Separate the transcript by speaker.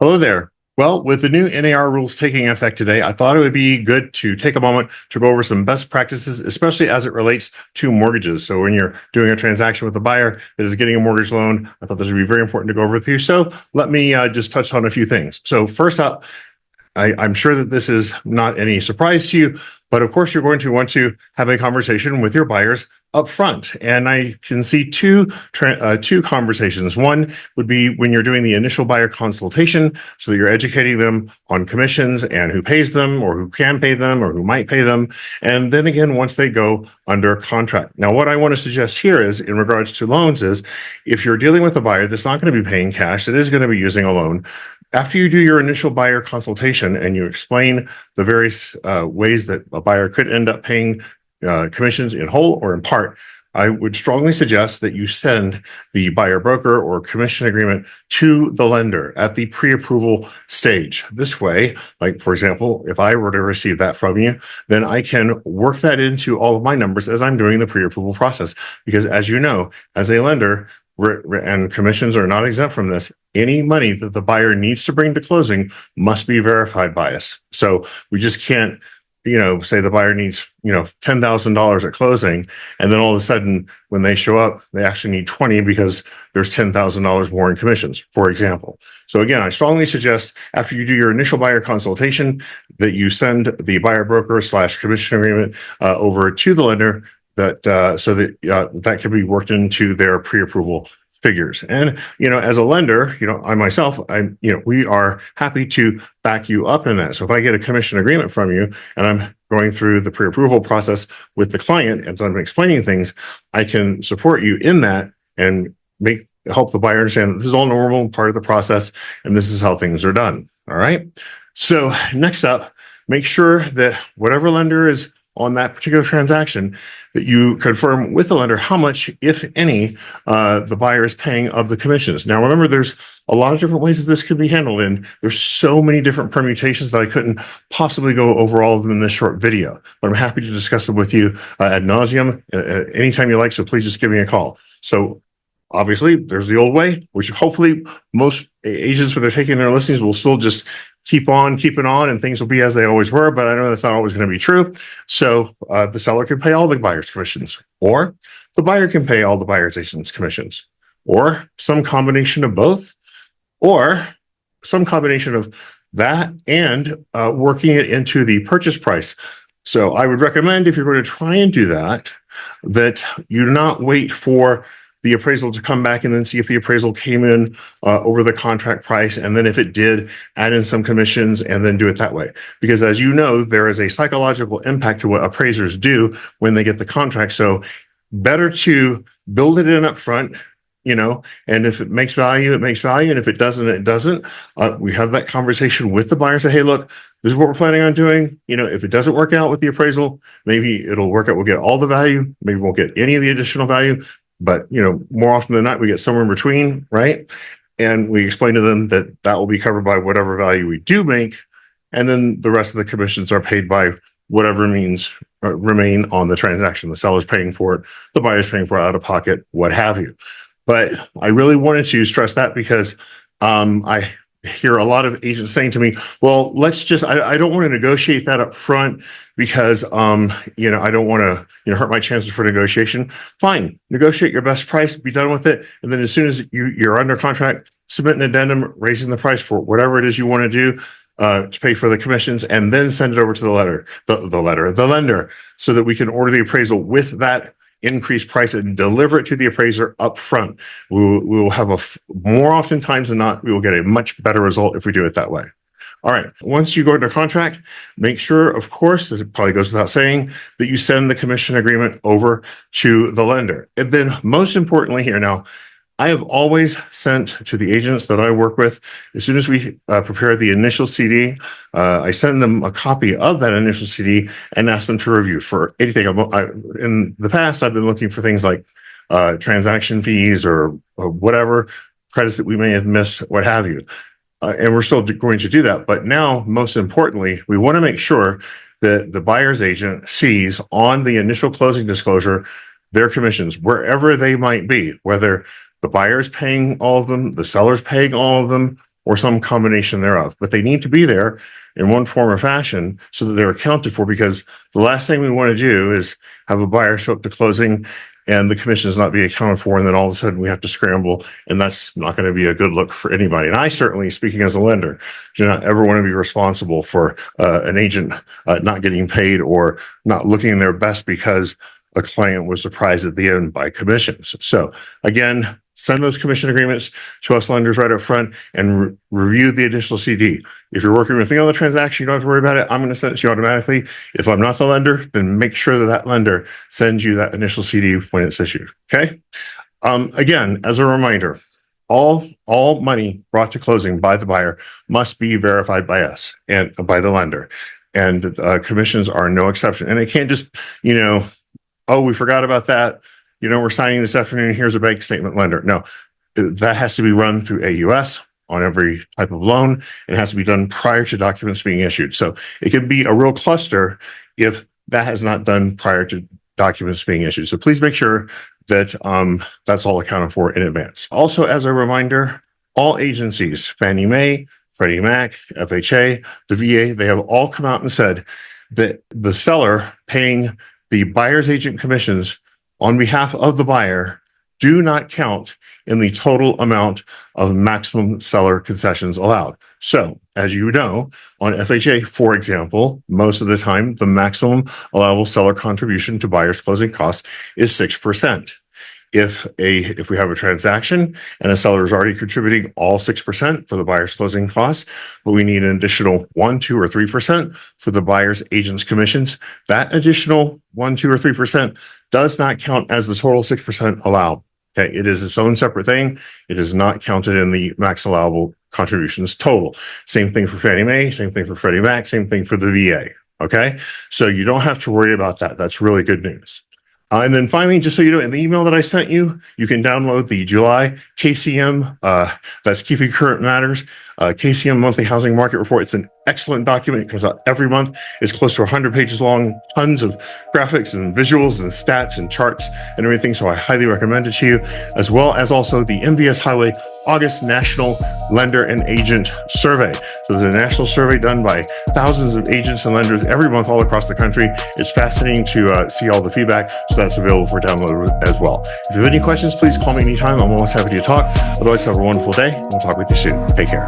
Speaker 1: Hello there. Well, with the new NAR rules taking effect today, I thought it would be good to take a moment to go over some best practices, especially as it relates to mortgages. So when you're doing a transaction with a buyer that is getting a mortgage loan, I thought this would be very important to go over with you. So let me just touch on a few things. So first up, I'm sure that this is not any surprise to you, but of course you're going to want to have a conversation with your buyers up front. And I can see two conversations. One would be when you're doing the initial buyer consultation, so that you're educating them on commissions and who pays them or who can pay them or who might pay them. And then again, once they go under contract. Now, what I want to suggest here is in regards to loans is if you're dealing with a buyer that's not going to be paying cash, that is going to be using a loan, after you do your initial buyer consultation and you explain the various ways that a buyer could end up paying commissions in whole or in part, I would strongly suggest that you send the buyer broker or commission agreement to the lender at the pre-approval stage. This way, like for example, if I were to receive that from you, then I can work that into all of my numbers as I'm doing the pre-approval process. Because as you know, as a lender, and commissions are not exempt from this, any money that the buyer needs to bring to closing must be verified by us. So we just can't, say the buyer needs, $10,000 at closing. And then all of a sudden, when they show up, they actually need 20 because there's $10,000 more in commissions, for example. So again, I strongly suggest after you do your initial buyer consultation that you send the buyer broker / commission agreement over to the lender that so that that can be worked into their pre-approval figures. And as a lender, I myself, we are happy to back you up in that. So if I get a commission agreement from you and I'm going through the pre-approval process with the client and I'm explaining things, I can support you in that and help the buyer understand that this is all normal part of the process and this is how things are done. All right. So next up, make sure that whatever lender is on that particular transaction, that you confirm with the lender how much, if any, the buyer is paying of the commissions. Now, remember, there's a lot of different ways that this could be handled, and there's so many different permutations that I couldn't possibly go over all of them in this short video. But I'm happy to discuss them with you ad nauseum anytime you like. So please just give me a call. So obviously, there's the old way, which hopefully most agents, when they're taking their listings, will still just keep on keeping on and things will be as they always were, but I know that's not always going to be true. So the seller can pay all the buyer's commissions, or the buyer can pay all the buyer's agent's commissions, or some combination of both, or some combination of that and working it into the purchase price. So I would recommend, if you're going to try and do that, that you not wait for the appraisal to come back and then see if the appraisal came in over the contract price. And then if it did, add in some commissions and then do it that way. Because as you know, there is a psychological impact to what appraisers do when they get the contract. So better to build it in up front, and if it makes value, it makes value. And if it doesn't, it doesn't. We have that conversation with the buyer and say, hey, look, this is what we're planning on doing. If it doesn't work out with the appraisal, maybe it'll work out. We'll get all the value. Maybe we won't get any of the additional value. But, more often than not, we get somewhere in between, right? And we explain to them that will be covered by whatever value we do make. And then the rest of the commissions are paid by whatever means remain on the transaction. The seller's paying for it, the buyer's paying for it out of pocket, what have you. But I really wanted to stress that because I hear a lot of agents saying to me, well, I don't want to negotiate that up front because, I don't want to, hurt my chances for negotiation. Fine. Negotiate your best price, be done with it. And then as soon as you're under contract, submit an addendum, raising the price for whatever it is you want to do to pay for the commissions, and then send it over to the lender, so that we can order the appraisal with that increased price and deliver it to the appraiser up front. We will have more oftentimes than not, we will get a much better result if we do it that way. All right. Once you go into contract, make sure, of course, this probably goes without saying, that you send the commission agreement over to the lender. And then most importantly here now, I have always sent to the agents that I work with, as soon as we prepare the initial CD, I send them a copy of that initial CD and ask them to review for anything. In the past, I've been looking for things like transaction fees or whatever credits that we may have missed, what have you. And we're still going to do that. But now, most importantly, we want to make sure that the buyer's agent sees on the initial closing disclosure their commissions, wherever they might be, whether the buyer's paying all of them, the seller's paying all of them, or some combination thereof, but they need to be there in one form or fashion so that they're accounted for, because the last thing we want to do is have a buyer show up to closing and the commissions not be accounted for, and then all of a sudden we have to scramble, and that's not going to be a good look for anybody. And I certainly, speaking as a lender, do not ever want to be responsible for an agent not getting paid or not looking their best because a client was surprised at the end by commissions. So again, send those commission agreements to us lenders right up front and review the additional CD. If you're working with me on the transaction, you don't have to worry about it. I'm going to send it to you automatically. If I'm not the lender, then make sure that that lender sends you that initial CD when it's issued. Okay. Again, as a reminder, all money brought to closing by the buyer must be verified by us and by the lender, and commissions are no exception. And it can't just, oh, we forgot about that. We're signing this afternoon. Here's a bank statement, lender. No, that has to be run through AUS on every type of loan. It has to be done prior to documents being issued. So it can be a real cluster if that has not done prior to documents being issued. So please make sure that that's all accounted for in advance. Also, as a reminder, all agencies, Fannie Mae, Freddie Mac, FHA, the VA, they have all come out and said that the seller paying the buyer's agent commissions on behalf of the buyer do not count in the total amount of maximum seller concessions allowed. So, as you know, on FHA, for example, most of the time, the maximum allowable seller contribution to buyer's closing costs is 6%. If we have a transaction and a seller is already contributing all 6% for the buyer's closing costs, but we need an additional 1, 2, or 3% for the buyer's agent's commissions, that additional 1, 2, or 3% does not count as the total 6% allowed. Okay, it is its own separate thing. It is not counted in the max allowable contributions total. Same thing for Fannie Mae, same thing for Freddie Mac, same thing for the VA. Okay, so you don't have to worry about that. That's really good news. And then finally, just so you know, in the email that I sent you, you can download the July KCM, that's Keeping Current Matters, KCM Monthly Housing Market Report. It's an excellent document. It comes out every month. It's close to 100 pages long, tons of graphics and visuals and stats and charts and everything. So I highly recommend it to you, as well as also the MBS Highway August National Lender and Agent Survey. So there's a national survey done by thousands of agents and lenders every month all across the country. It's fascinating to see all the feedback. So that's available for download as well. If you have any questions, please call me anytime. I'm always happy to talk. Otherwise, have a wonderful day. We'll talk with you soon. Take care.